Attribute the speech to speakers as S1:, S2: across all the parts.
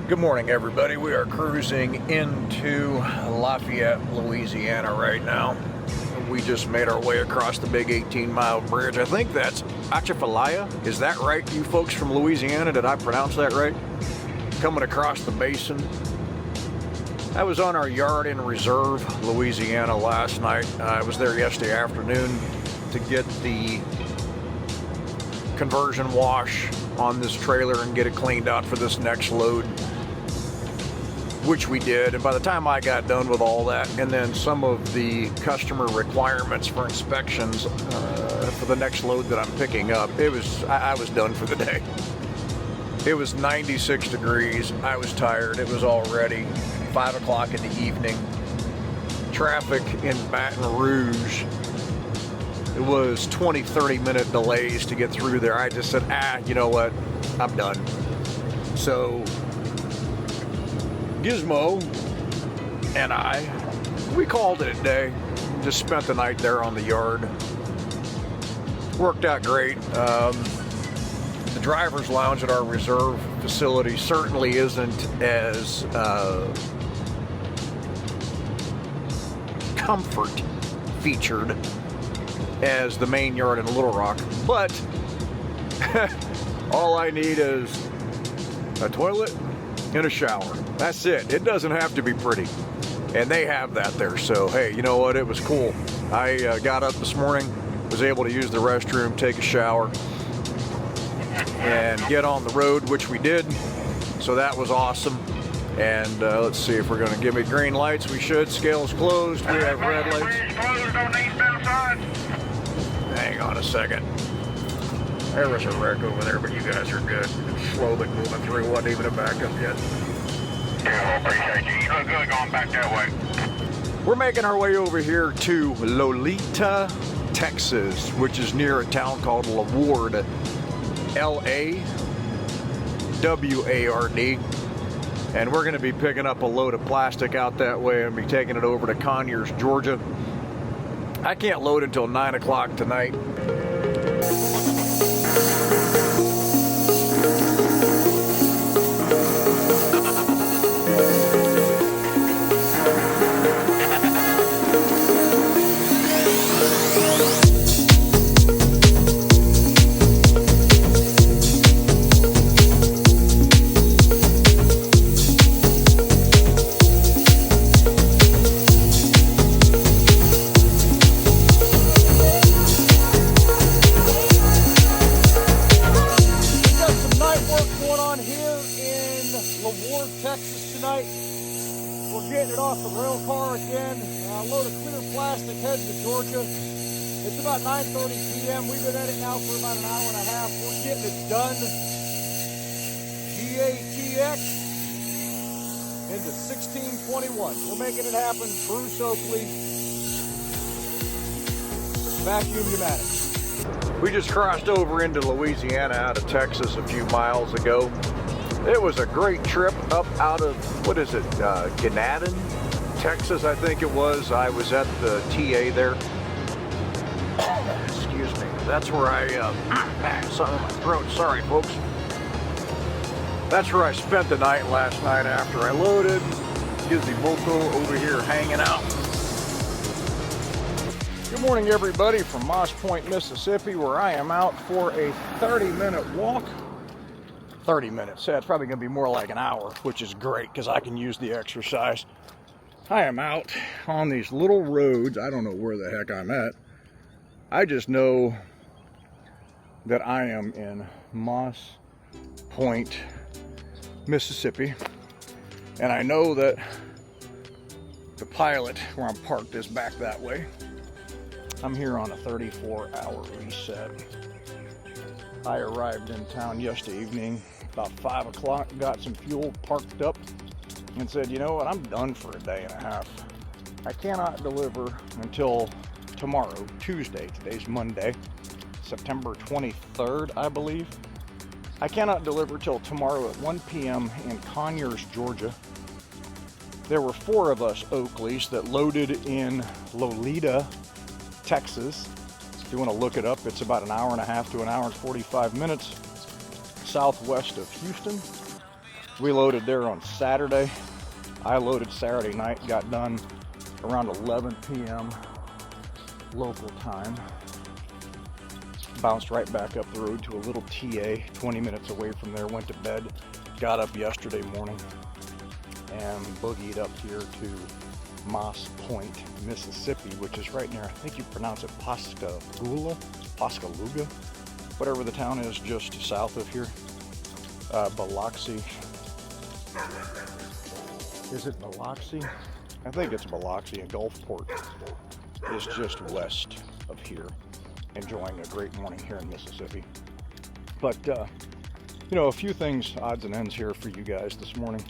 S1: Good morning, everybody. We are cruising into Lafayette, Louisiana right now. We just made our way across the big 18-mile bridge. I think that's Atchafalaya. Is that right, you folks from Louisiana? Did I pronounce that right? Coming across the basin. I was on our yard in Reserve, Louisiana last night. I was there yesterday afternoon to get the conversion wash on this trailer and get it cleaned out for this next load, which we did. And by the time I got done with all that, and then some of the customer requirements for inspections for the next load that I'm picking up, I was done for the day. It was 96 degrees. I was tired. It was already 5 o'clock in the evening. Traffic in Baton Rouge, it was 20-30 minute delays to get through there. I just said, you know what, I'm done. So Gizmo and we called it a day. Just spent the night there on the yard. Worked out great. The driver's lounge at our Reserve facility certainly isn't as comfort featured as the main yard in Little Rock, but all I need is a toilet and a shower. That's it. It doesn't have to be pretty, and they have that there. So hey, you know what, it was cool. I got up this morning, was able to use the restroom, take a shower, and get on the road, which we did. So that was awesome. And let's see if we're going to give me green lights. We should. Scale's closed. We have red lights.
S2: Closed on the eastbound side.
S1: Hang on a second. There was a wreck over there, but you guys are good. It's slowly moving through. Wasn't even a backup yet.
S2: Yeah, I appreciate you. You look good going back that way.
S1: We're making our way over here to Lolita, Texas, which is near a town called LaWard. L-A-W-A-R-D. And we're going to be picking up a load of plastic out that way and be taking it over to Conyers, Georgia. I can't load until 9 o'clock tonight. Texas tonight. We're getting it off the rail car again. Load of clear plastic heading to Georgia. It's about 9:30 p.m. We've been at it now for about an hour and a half. We're getting it done. GATX into 1621. We're making it happen. Bruce Oakley, Vacuum Pneumatics. We just crossed over into Louisiana out of Texas a few miles ago. It was a great trip up out of, what is it, Ganadin, Texas, I think it was. I was at the TA there. Excuse me. That's where something in my throat. Sorry, folks. That's where I spent the night last night after I loaded. Gizzy Boko over here hanging out. Good morning, everybody, from Moss Point, Mississippi, where I am out for a 30-minute walk. 30 minutes. Yeah, it's probably going to be more like an hour, which is great because I can use the exercise. I am out on these little roads. I don't know where the heck I'm at. I just know that I am in Moss Point, Mississippi. And I know that the Pilot, where I'm parked, is back that way. I'm here on a 34-hour reset. I arrived in town yesterday evening about 5 o'clock, got some fuel, parked up, and said, you know what, I'm done for a day and a half. I cannot deliver until tomorrow, Tuesday. Today's Monday, September 23rd, I believe. I cannot deliver till tomorrow at 1 p.m. in Conyers, Georgia. There were 4 of us Oakleys that loaded in Lolita, Texas. If you want to look it up, it's about an hour and a half to an hour and 45 minutes southwest of Houston. We loaded there on Saturday. I loaded Saturday night, got done around 11 p.m. local time. Bounced right back up the road to a little TA 20 minutes away from there, went to bed, got up yesterday morning and boogied up here to Moss Point, Mississippi, which is right near, I think you pronounce it Pascagoula, whatever the town is just south of here. Biloxi. Is it Biloxi? I think it's Biloxi, and Gulfport is just west of here. Enjoying a great morning here in Mississippi. But, you know, a few things, odds and ends here for you guys this morning.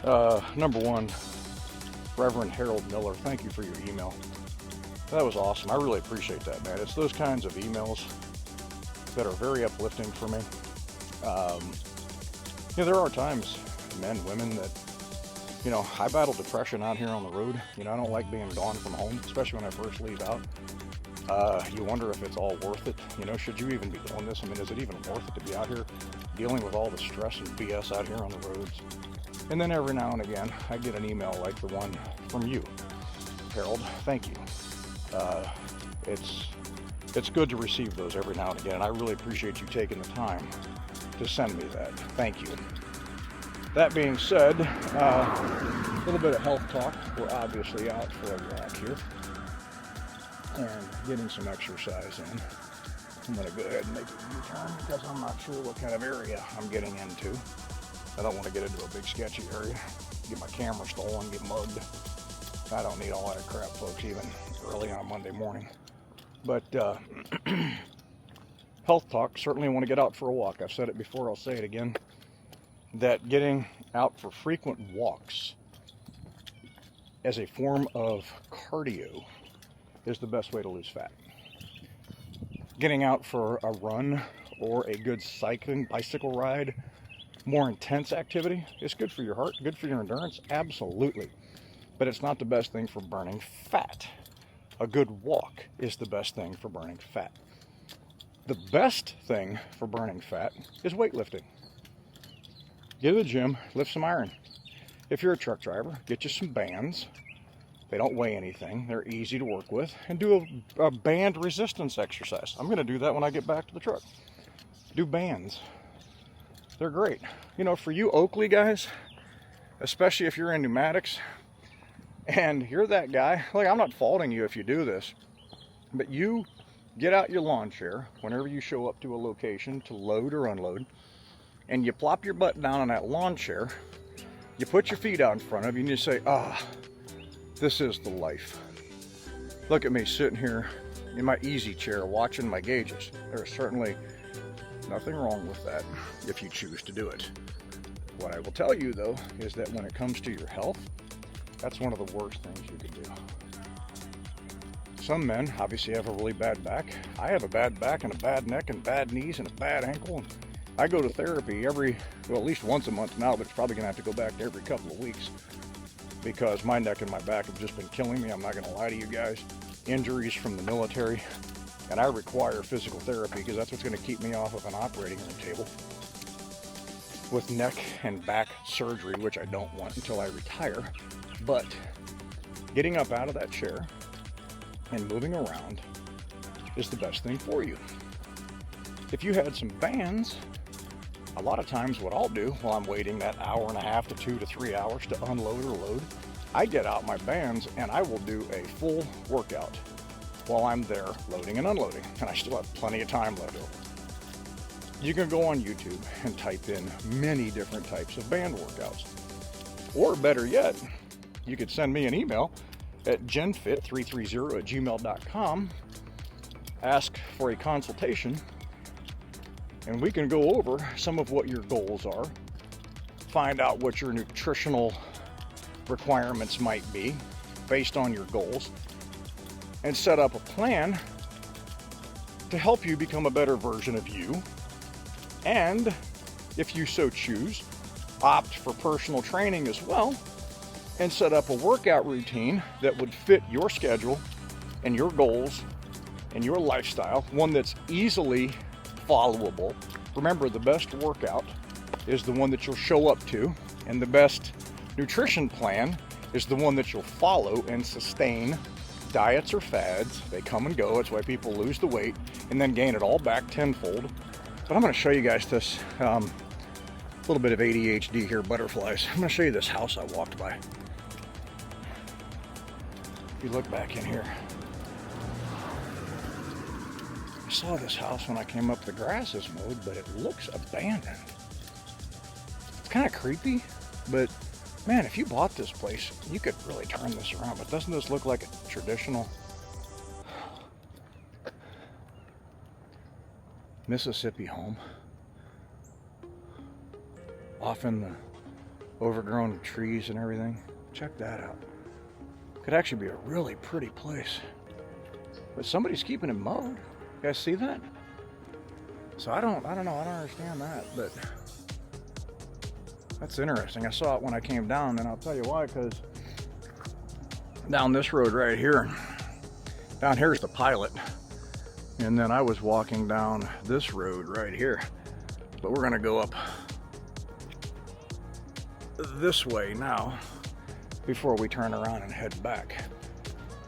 S1: Number one, Reverend Harold Miller, thank you for your email. That was awesome. I really appreciate that, man. It's those kinds of emails that are very uplifting for me. You know, there are times, men, women, that, you know, I battle depression out here on the road. You know, I don't like being gone from home, especially when I first leave out. You wonder if it's all worth it. You know, should you even be doing this? I mean, is it even worth it to be out here dealing with all the stress and BS out here on the roads? And then every now and again, I get an email like the one from you, Harold. Thank you. It's good to receive those every now and again, and I really appreciate you taking the time to send me that. Thank you. That being said, a little bit of health talk. We're obviously out for a walk here and getting some exercise in. I'm going to go ahead and make a U-turn because I'm not sure what kind of area I'm getting into. I don't want to get into a big sketchy area, get my camera stolen, get mugged. I don't need all that crap, folks, even early on a Monday morning. But health talk, certainly want to get out for a walk. I've said it before, I'll say it again, that getting out for frequent walks as a form of cardio is the best way to lose fat. Getting out for a run or a good bicycle ride, more intense activity, is good for your heart, good for your endurance, absolutely. But it's not the best thing for burning fat. A good walk is the best thing for burning fat. The best thing for burning fat is weightlifting. Get to the gym, lift some iron. If you're a truck driver, get you some bands. They don't weigh anything. They're easy to work with. And do a band resistance exercise. I'm going to do that when I get back to the truck. Do bands. They're great. You know, for you Oakley guys, especially if you're in pneumatics, and you're that guy, like, I'm not faulting you if you do this, but you get out your lawn chair whenever you show up to a location to load or unload, and you plop your butt down on that lawn chair, you put your feet out in front of you, and you say, this is the life. Look at me sitting here in my easy chair watching my gauges. There's certainly nothing wrong with that if you choose to do it. What I will tell you, though, is that when it comes to your health, that's one of the worst things you can do. Some men obviously have a really bad back. I have a bad back and a bad neck and bad knees and a bad ankle. And I go to therapy at least once a month now, but it's probably gonna have to go back to every couple of weeks because my neck and my back have just been killing me. I'm not gonna lie to you guys. Injuries from the military, and I require physical therapy because that's what's gonna keep me off of an operating room table with neck and back surgery, which I don't want until I retire. But getting up out of that chair and moving around is the best thing for you. If you had some bands, a lot of times what I'll do while I'm waiting that hour and a half to 2 to 3 hours to unload or load, I get out my bands and I will do a full workout while I'm there loading and unloading, and I still have plenty of time left over. You can go on YouTube and type in many different types of band workouts. Or better yet, you could send me an email at genfit330@gmail.com, ask for a consultation, and we can go over some of what your goals are, find out what your nutritional requirements might be based on your goals, and set up a plan to help you become a better version of you. And if you so choose, opt for personal training as well, and set up a workout routine that would fit your schedule and your goals and your lifestyle, one that's easily followable. Remember, the best workout is the one that you'll show up to, and the best nutrition plan is the one that you'll follow and sustain. Diets are fads. They come and go. It's why people lose the weight and then gain it all back tenfold. But I'm going to show you guys this little bit of ADHD here, butterflies. I'm going to show you this house I walked by. If you look back in here, I saw this house when I came up. The grass is mowed, but it looks abandoned. It's kind of creepy, but man, if you bought this place, you could really turn this around. But doesn't this look like a traditional Mississippi home? Off in the overgrown trees and everything. Check that out. Could actually be a really pretty place. But somebody's keeping it mowed. You guys see that? So I don't understand that, but that's interesting. I saw it when I came down, and I'll tell you why, because down this road right here, down here's the pilot, and then I was walking down this road right here, but we're gonna go up this way now before we turn around and head back.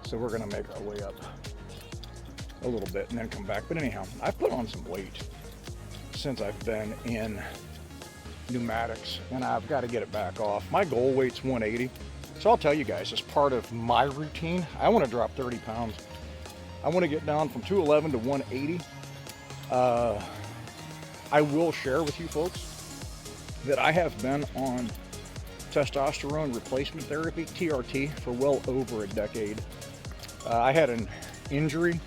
S1: So we're gonna make our way up a little bit and then come back. But anyhow, I've put on some weight since I've been in pneumatics, and I've got to get it back off. My goal weight's 180. So I'll tell you guys, as part of my routine, I want to drop 30 pounds. I want to get down from 211 to 180. I will share with you folks that I have been on testosterone replacement therapy, TRT, for well over a decade. I had an injury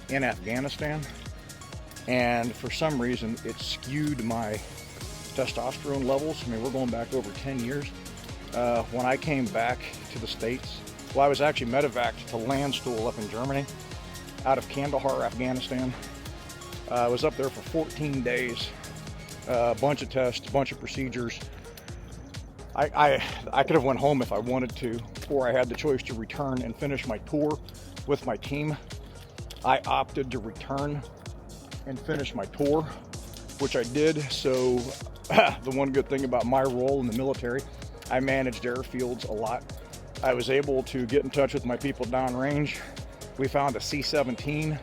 S1: in Afghanistan, and for some reason it skewed my testosterone levels. I mean, we're going back over 10 years. When I came back to the States, well, I was actually medevaced to Landstuhl up in Germany, out of Kandahar, Afghanistan. I was up there for 14 days, a bunch of tests, a bunch of procedures. I could have went home if I wanted to, or I had the choice to return and finish my tour with my team. I opted to return and finish my tour, which I did. So the one good thing about my role in the military, I managed airfields a lot. I was able to get in touch with my people downrange. We found a C-17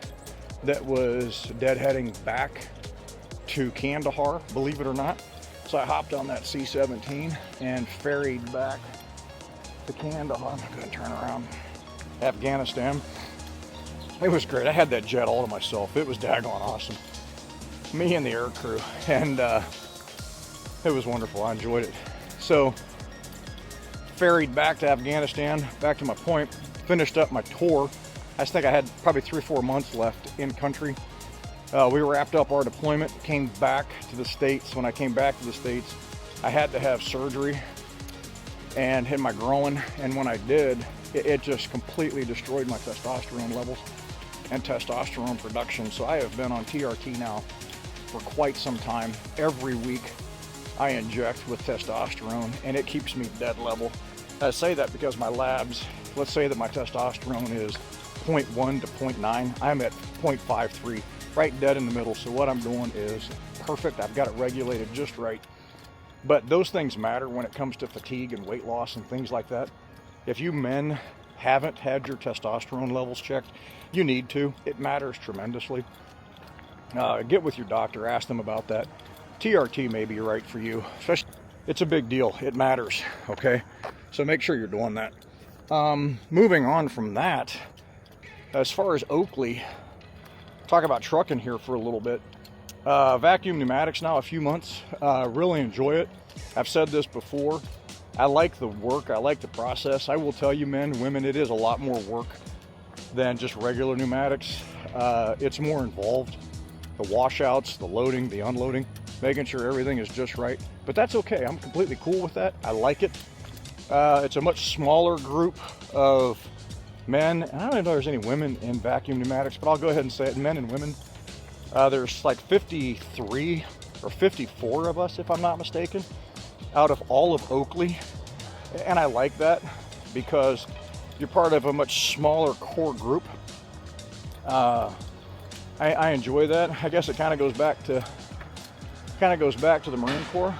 S1: that was deadheading back to Kandahar, believe it or not. So I hopped on that C-17 and ferried back to Kandahar. I'm going to turn around. Afghanistan. It was great. I had that jet all to myself. It was daggone awesome. Me and the air crew, and it was wonderful. I enjoyed it. So ferried back to Afghanistan, back to my point, finished up my tour. I think I had probably 3 or 4 months left in country. We wrapped up our deployment, came back to the States. When I came back to the States, I had to have surgery and hit my groin, and when I did, it just completely destroyed my testosterone levels and testosterone production. So I have been on TRT now for quite some time. Every week I inject with testosterone, and it keeps me dead level. I say that because my labs, let's say that my testosterone is 0.1 to 0.9, I'm at 0.53, right dead in the middle. So what I'm doing is perfect. I've got it regulated just right. But those things matter when it comes to fatigue and weight loss and things like that. If you men haven't had your testosterone levels checked, you need to. It matters tremendously. Get with your doctor, ask them about that. TRT may be right for you. Especially, it's a big deal. It matters, okay? So make sure you're doing that. Moving on from that, as far as Oakley, talk about trucking here for a little bit. Vacuum pneumatics now, a few months. Really enjoy it. I've said this before. I like the work. I like the process. I will tell you, men, women, it is a lot more work than just regular pneumatics. It's more involved. The washouts, the loading, the unloading, making sure everything is just right. But that's okay. I'm completely cool with that. I like it. It's a much smaller group of men. And I don't even know if there's any women in vacuum pneumatics, but I'll go ahead and say it, men and women. There's like 53 or 54 of us, if I'm not mistaken, out of all of Oakley. And I like that because you're part of a much smaller core group. I enjoy that. I guess it kind of goes back to the Marine Corps.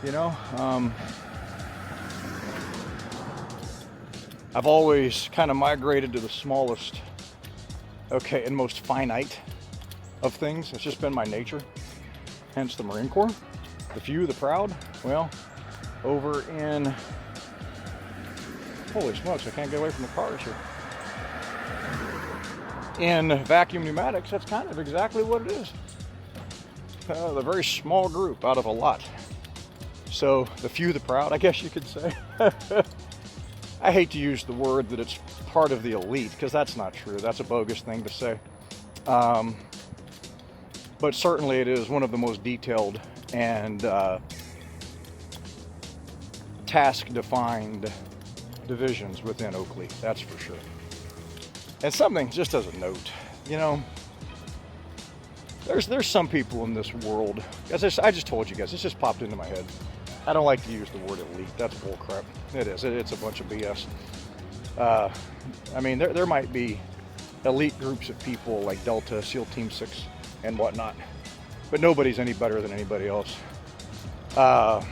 S1: You know, I've always kind of migrated to the smallest, okay, and most finite of things. It's just been my nature, hence the Marine Corps. The few, the proud. Well, over in, holy smokes, I can't get away from the cars here. In vacuum pneumatics, that's kind of exactly what it is. The very small group out of a lot. So the few, the proud, I guess you could say. I hate to use the word that it's part of the elite, because that's not true. That's a bogus thing to say. But certainly it is one of the most detailed and task-defined divisions within Oakley, that's for sure. And something, just as a note, you know, there's some people in this world, as I just told you guys, this just popped into my head. I don't like to use the word elite. That's bullcrap. It is. It's a bunch of BS. I mean, there might be elite groups of people like Delta, SEAL Team 6, and whatnot, but nobody's any better than anybody else. The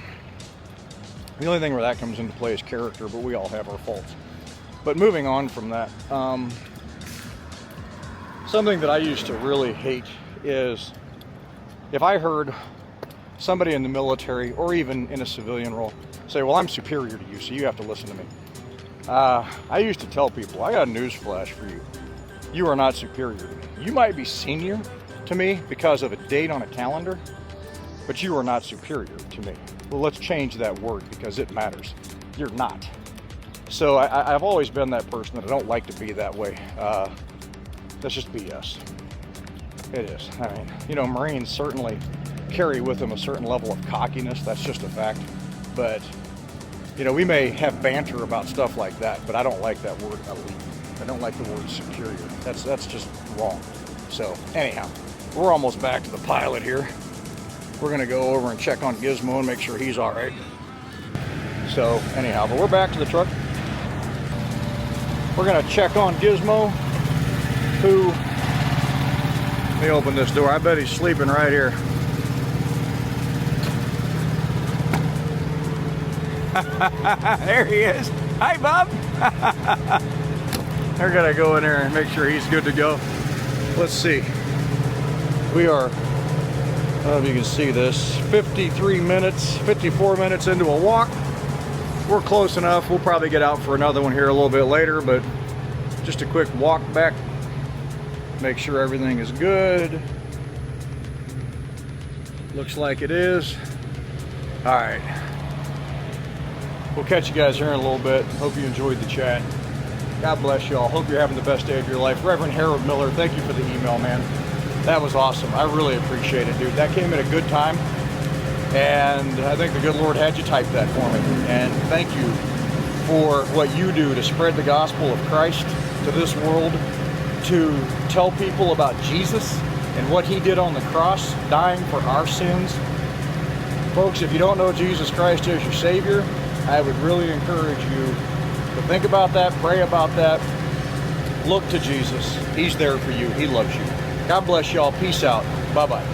S1: only thing where that comes into play is character, but we all have our faults. But moving on from that, something that I used to really hate is if I heard somebody in the military or even in a civilian role say, well, I'm superior to you, so you have to listen to me. I used to tell people, I got a news flash for you. You are not superior to me. You might be senior to me because of a date on a calendar, but you are not superior to me. Well, let's change that word because it matters. You're not. So I've always been that person that I don't like to be that way. That's just BS. It is. I mean, you know, Marines certainly carry with them a certain level of cockiness. That's just a fact. But, you know, we may have banter about stuff like that, but I don't like that word elite. I don't like the word superior. That's just wrong. So anyhow, we're almost back to the pilot here. We're gonna go over and check on Gizmo and make sure he's all right. So anyhow, but we're back to the truck. We're gonna check on Gizmo, who, let me open this door. I bet he's sleeping right here. There he is. Hi, Bob. We're gonna go in there and make sure he's good to go. Let's see. We are, I don't know if you can see this, 54 minutes into a walk. We're close enough. We'll probably get out for another one here a little bit later, but just a quick walk back. Make sure everything is good. Looks like it is. All right. We'll catch you guys here in a little bit. Hope you enjoyed the chat. God bless you all. Hope you're having the best day of your life. Reverend Harold Miller, thank you for the email, man. That was awesome. I really appreciate it, dude. That came at a good time. And I think the good Lord had you type that for me. And thank you for what you do to spread the gospel of Christ to this world, to tell people about Jesus and what he did on the cross, dying for our sins. Folks, if you don't know Jesus Christ as your Savior, I would really encourage you to think about that, pray about that, look to Jesus. He's there for you. He loves you. God bless y'all. Peace out. Bye-bye.